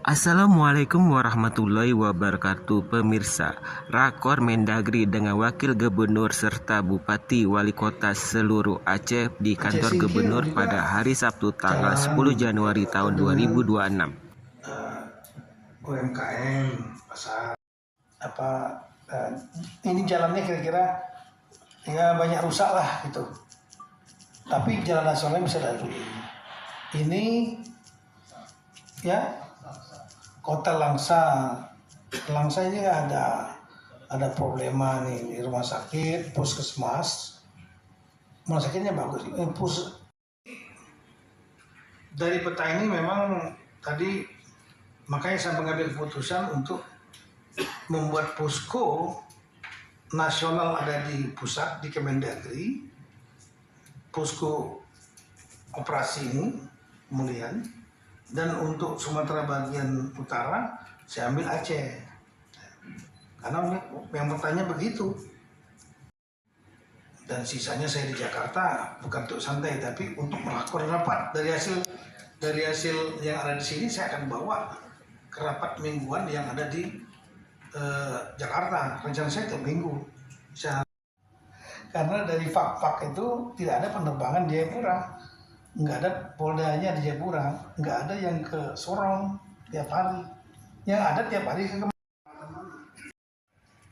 Assalamualaikum warahmatullahi wabarakatuh. Pemirsa, Rakor Mendagri dengan Wakil Gubernur serta Bupati Wali Kota seluruh Aceh di kantor Gubernur pada hari Sabtu tanggal 10 Januari tahun 2026. UMKM pasar ini jalannya kira-kira ya banyak rusak lah gitu, tapi jalan nasionalnya bisa dilalui. Ini ya kota Langsa ini ada problema nih di rumah sakit, puskesmas. Rumah sakitnya bagus. Dari peta ini memang tadi makanya saya mengambil keputusan untuk membuat posko nasional ada di pusat di Kemendagri, posko operasi ini kemudian, dan untuk Sumatera bagian utara saya ambil Aceh karena yang bertanya begitu, dan sisanya saya di Jakarta bukan untuk santai tapi untuk melakukan rapat. Dari hasil yang ada di sini saya akan bawa ke rapat mingguan yang ada di Jakarta. Rencana saya tiap minggu. Karena dari fak-fak itu tidak ada penerbangan di Jayapura, nggak ada poldanya di Jayapura, nggak ada yang ke Sorong tiap hari. Yang ada tiap hari ke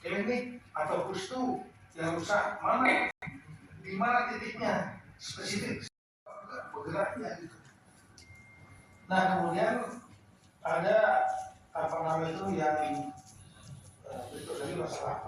klinik atau pustu yang rusak mana, di mana titiknya spesifik bergeraknya gitu. Nah kemudian ada apa namanya itu yang berikut dari masalah